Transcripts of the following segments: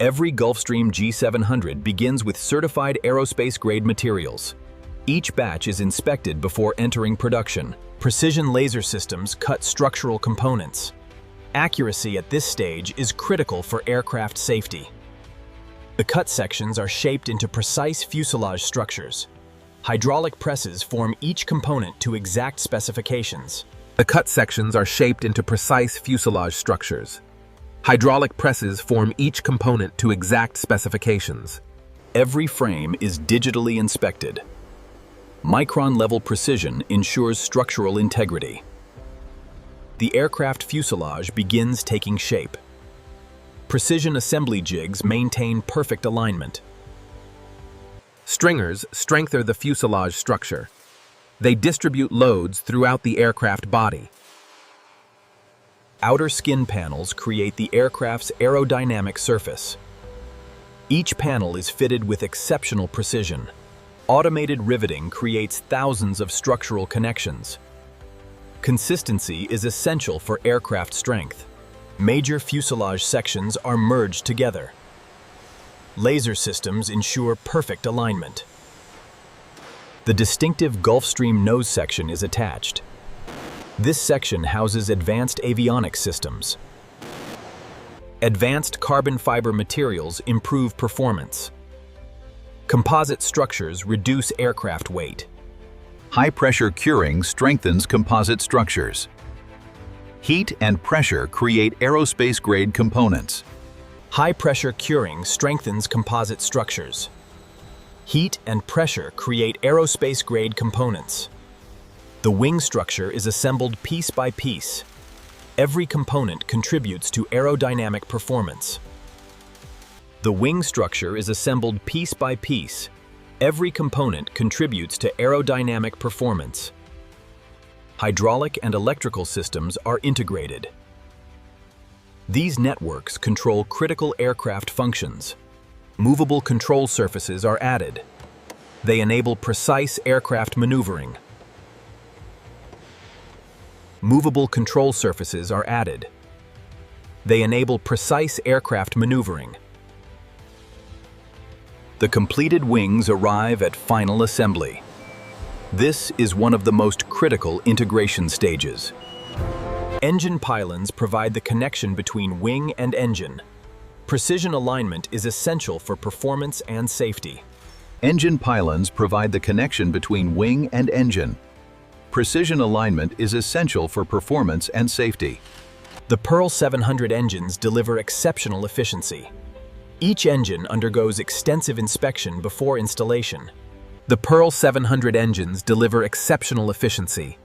Every Gulfstream G700 begins with certified aerospace-grade materials. Each batch is inspected before entering production. Precision laser systems cut structural components. Accuracy at this stage is critical for aircraft safety. The cut sections are shaped into precise fuselage structures. Hydraulic presses form each component to exact specifications. The cut sections are shaped into precise fuselage structures. Hydraulic presses form each component to exact specifications. Every frame is digitally inspected. Micron-level precision ensures structural integrity. The aircraft fuselage begins taking shape. Precision assembly jigs maintain perfect alignment. Stringers strengthen the fuselage structure. They distribute loads throughout the aircraft body. Outer skin panels create the aircraft's aerodynamic surface. Each panel is fitted with exceptional precision. Automated riveting creates thousands of structural connections. Consistency is essential for aircraft strength. Major fuselage sections are merged together. Laser systems ensure perfect alignment. The distinctive Gulfstream nose section is attached. This section houses advanced avionics systems. Advanced carbon fiber materials improve performance. Composite structures reduce aircraft weight. High-pressure curing strengthens composite structures. Heat and pressure create aerospace-grade components. High-pressure curing strengthens composite structures. Heat and pressure create aerospace-grade components. The wing structure is assembled piece by piece. Every component contributes to aerodynamic performance. The wing structure is assembled piece by piece. Every component contributes to aerodynamic performance. Hydraulic and electrical systems are integrated. These networks control critical aircraft functions. Movable control surfaces are added. They enable precise aircraft maneuvering. Movable control surfaces are added. They enable precise aircraft maneuvering. The completed wings arrive at final assembly. This is one of the most critical integration stages. Engine pylons provide the connection between wing and engine. Precision alignment is essential for performance and safety. Engine pylons provide the connection between wing and engine. Precision alignment is essential for performance and safety. The Pearl 700 engines deliver exceptional efficiency. Each engine undergoes extensive inspection before installation. The Pearl 700 engines deliver exceptional efficiency.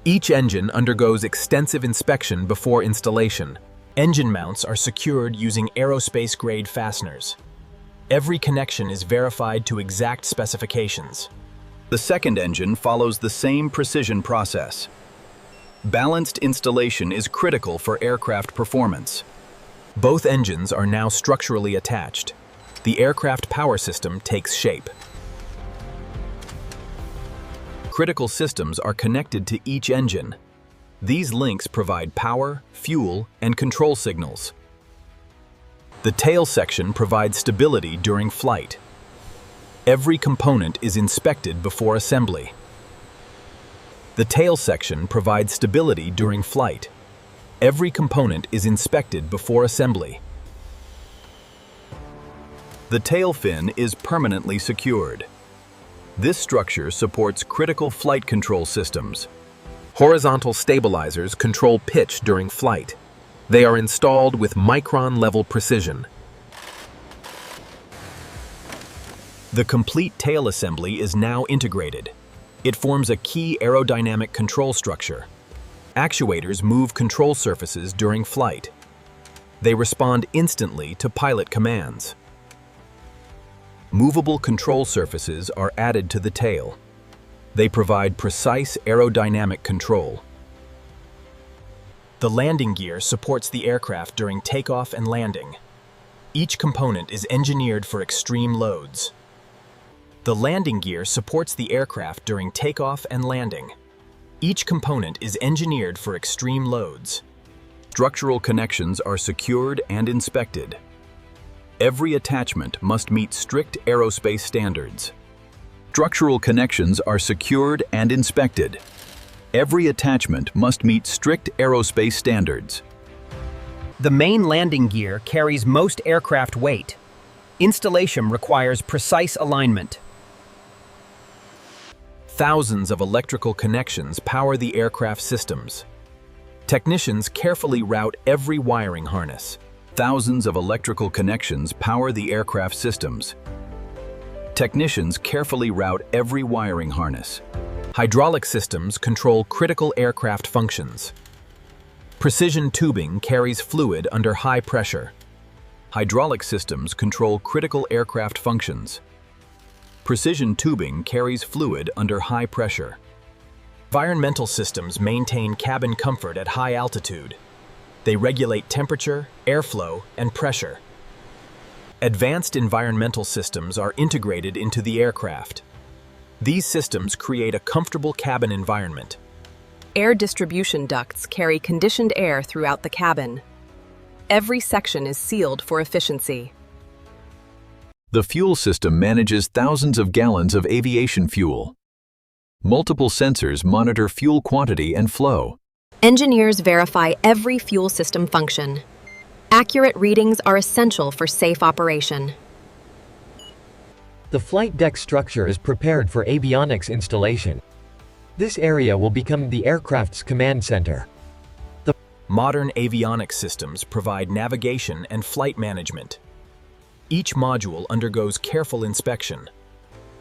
Each engine undergoes extensive inspection before installation. Engine mounts are secured using aerospace-grade fasteners. Every connection is verified to exact specifications. The second engine follows the same precision process. Balanced installation is critical for aircraft performance. Both engines are now structurally attached. The aircraft power system takes shape. Critical systems are connected to each engine. These links provide power, fuel, and control signals. The tail section provides stability during flight. Every component is inspected before assembly. The tail section provides stability during flight. Every component is inspected before assembly. The tail fin is permanently secured. This structure supports critical flight control systems. Horizontal stabilizers control pitch during flight. They are installed with micron-level precision. The complete tail assembly is now integrated. It forms a key aerodynamic control structure. Actuators move control surfaces during flight. They respond instantly to pilot commands. Movable control surfaces are added to the tail. They provide precise aerodynamic control. The landing gear supports the aircraft during takeoff and landing. Each component is engineered for extreme loads. The landing gear supports the aircraft during takeoff and landing. Each component is engineered for extreme loads. Structural connections are secured and inspected. Every attachment must meet strict aerospace standards. Structural connections are secured and inspected. Every attachment must meet strict aerospace standards. The main landing gear carries most aircraft weight. Installation requires precise alignment. Thousands of electrical connections power the aircraft systems. Technicians carefully route every wiring harness. Thousands of electrical connections power the aircraft systems. Technicians carefully route every wiring harness. Hydraulic systems control critical aircraft functions. Precision tubing carries fluid under high pressure. Hydraulic systems control critical aircraft functions. Precision tubing carries fluid under high pressure. Environmental systems maintain cabin comfort at high altitude. They regulate temperature, airflow, and pressure. Advanced environmental systems are integrated into the aircraft. These systems create a comfortable cabin environment. Air distribution ducts carry conditioned air throughout the cabin. Every section is sealed for efficiency. The fuel system manages thousands of gallons of aviation fuel. Multiple sensors monitor fuel quantity and flow. Engineers verify every fuel system function. Accurate readings are essential for safe operation. The flight deck structure is prepared for avionics installation. This area will become the aircraft's command center. Modern avionics systems provide navigation and flight management. Each module undergoes careful inspection.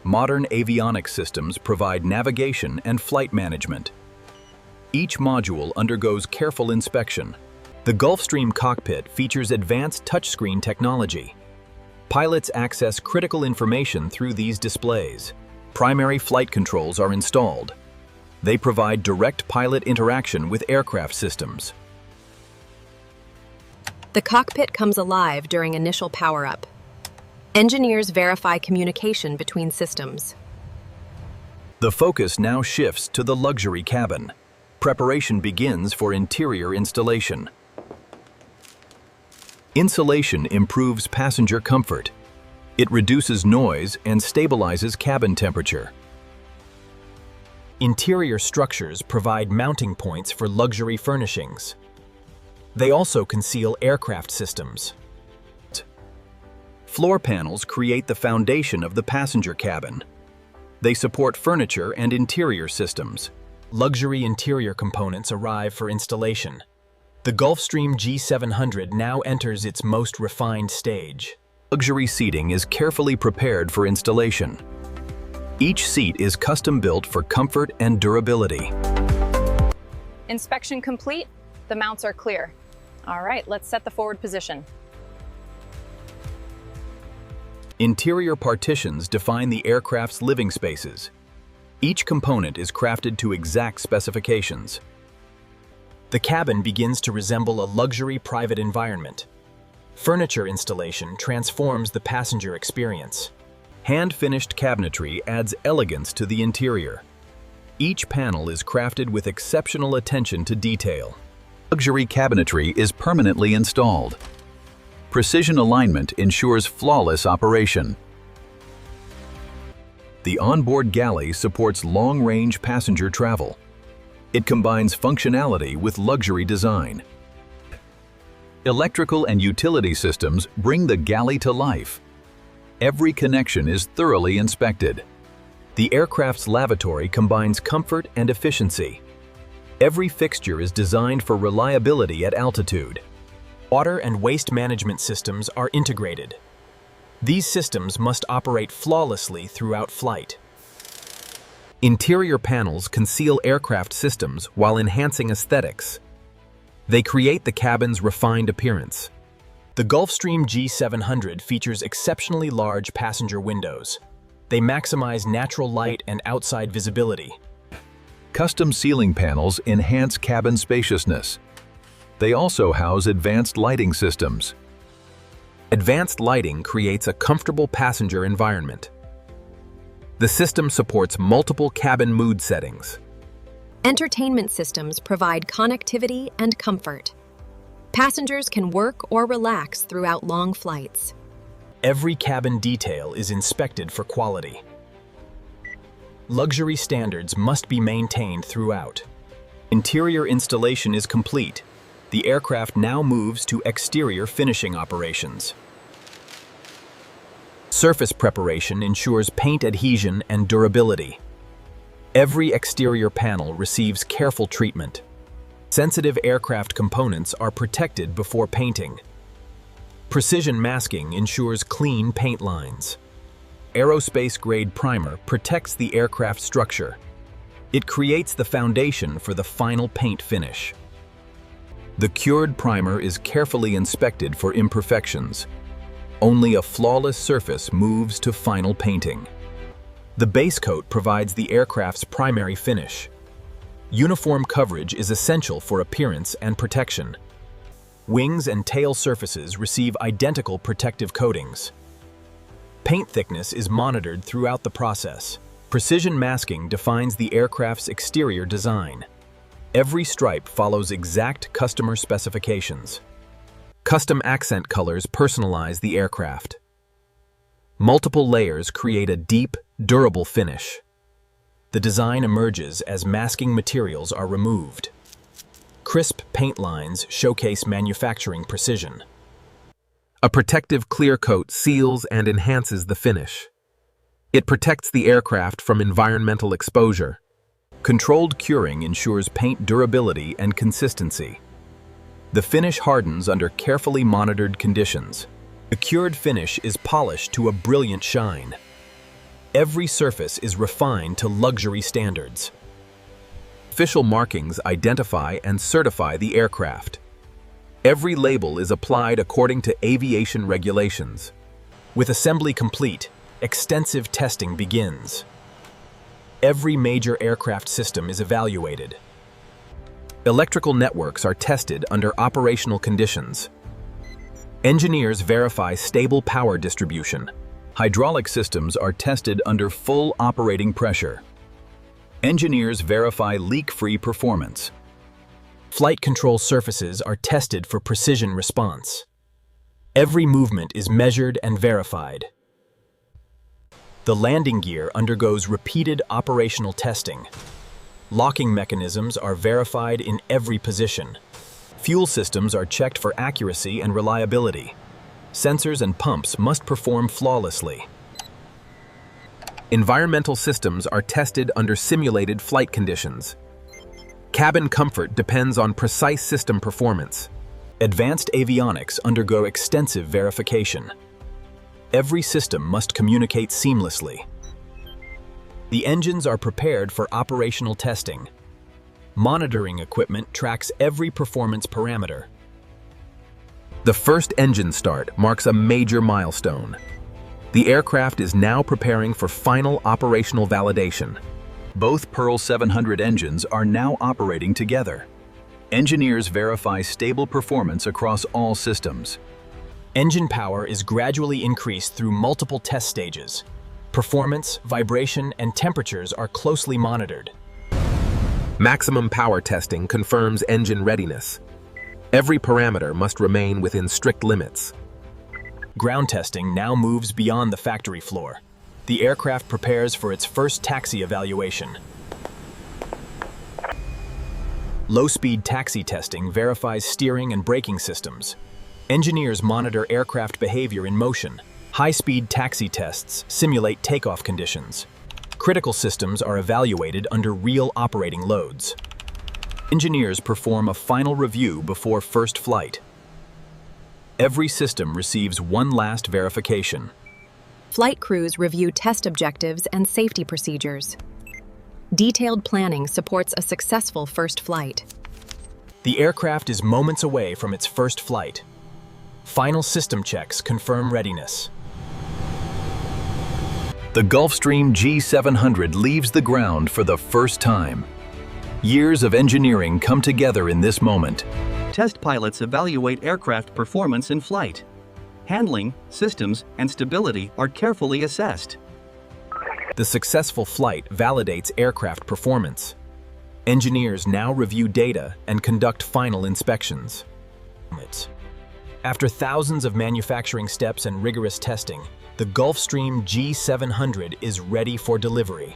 Modern avionics systems provide navigation and flight management. Each module undergoes careful inspection. The Gulfstream cockpit features advanced touchscreen technology. Pilots access critical information through these displays. Primary flight controls are installed. They provide direct pilot interaction with aircraft systems. The cockpit comes alive during initial power-up. Engineers verify communication between systems. The focus now shifts to the luxury cabin. Preparation begins for interior installation. Insulation improves passenger comfort. It reduces noise and stabilizes cabin temperature. Interior structures provide mounting points for luxury furnishings. They also conceal aircraft systems. Floor panels create the foundation of the passenger cabin. They support furniture and interior systems. Luxury interior components arrive for installation. The Gulfstream G700 now enters its most refined stage. Luxury seating is carefully prepared for installation. Each seat is custom-built for comfort and durability. Inspection complete. The mounts are clear. All right, let's set the forward position. Interior partitions define the aircraft's living spaces. Each component is crafted to exact specifications. The cabin begins to resemble a luxury private environment. Furniture installation transforms the passenger experience. Hand-finished cabinetry adds elegance to the interior. Each panel is crafted with exceptional attention to detail. Luxury cabinetry is permanently installed. Precision alignment ensures flawless operation. The onboard galley supports long-range passenger travel. It combines functionality with luxury design. Electrical and utility systems bring the galley to life. Every connection is thoroughly inspected. The aircraft's lavatory combines comfort and efficiency. Every fixture is designed for reliability at altitude. Water and waste management systems are integrated. These systems must operate flawlessly throughout flight. Interior panels conceal aircraft systems while enhancing aesthetics. They create the cabin's refined appearance. The Gulfstream G700 features exceptionally large passenger windows. They maximize natural light and outside visibility. Custom ceiling panels enhance cabin spaciousness. They also house advanced lighting systems. Advanced lighting creates a comfortable passenger environment. The system supports multiple cabin mood settings. Entertainment systems provide connectivity and comfort. Passengers can work or relax throughout long flights. Every cabin detail is inspected for quality. Luxury standards must be maintained throughout. Interior installation is complete. The aircraft now moves to exterior finishing operations. Surface preparation ensures paint adhesion and durability. Every exterior panel receives careful treatment. Sensitive aircraft components are protected before painting. Precision masking ensures clean paint lines. Aerospace-grade primer protects the aircraft structure. It creates the foundation for the final paint finish. The cured primer is carefully inspected for imperfections. Only a flawless surface moves to final painting. The base coat provides the aircraft's primary finish. Uniform coverage is essential for appearance and protection. Wings and tail surfaces receive identical protective coatings. Paint thickness is monitored throughout the process. Precision masking defines the aircraft's exterior design. Every stripe follows exact customer specifications. Custom accent colors personalize the aircraft. Multiple layers create a deep, durable finish. The design emerges as masking materials are removed. Crisp paint lines showcase manufacturing precision. A protective clear coat seals and enhances the finish. It protects the aircraft from environmental exposure. Controlled curing ensures paint durability and consistency. The finish hardens under carefully monitored conditions. The cured finish is polished to a brilliant shine. Every surface is refined to luxury standards. Official markings identify and certify the aircraft. Every label is applied according to aviation regulations. With assembly complete, extensive testing begins. Every major aircraft system is evaluated. Electrical networks are tested under operational conditions. Engineers verify stable power distribution. Hydraulic systems are tested under full operating pressure. Engineers verify leak-free performance. Flight control surfaces are tested for precision response. Every movement is measured and verified. The landing gear undergoes repeated operational testing. Locking mechanisms are verified in every position. Fuel systems are checked for accuracy and reliability. Sensors and pumps must perform flawlessly. Environmental systems are tested under simulated flight conditions. Cabin comfort depends on precise system performance. Advanced avionics undergo extensive verification. Every system must communicate seamlessly. The engines are prepared for operational testing. Monitoring equipment tracks every performance parameter. The first engine start marks a major milestone. The aircraft is now preparing for final operational validation. Both Pearl 700 engines are now operating together. Engineers verify stable performance across all systems. Engine power is gradually increased through multiple test stages. Performance, vibration, and temperatures are closely monitored. Maximum power testing confirms engine readiness. Every parameter must remain within strict limits. Ground testing now moves beyond the factory floor. The aircraft prepares for its first taxi evaluation. Low-speed taxi testing verifies steering and braking systems. Engineers monitor aircraft behavior in motion. High-speed taxi tests simulate takeoff conditions. Critical systems are evaluated under real operating loads. Engineers perform a final review before first flight. Every system receives one last verification. Flight crews review test objectives and safety procedures. Detailed planning supports a successful first flight. The aircraft is moments away from its first flight. Final system checks confirm readiness. The Gulfstream G700 leaves the ground for the first time. Years of engineering come together in this moment. Test pilots evaluate aircraft performance in flight. Handling, systems, and stability are carefully assessed. The successful flight validates aircraft performance. Engineers now review data and conduct final inspections. After thousands of manufacturing steps and rigorous testing, the Gulfstream G700 is ready for delivery.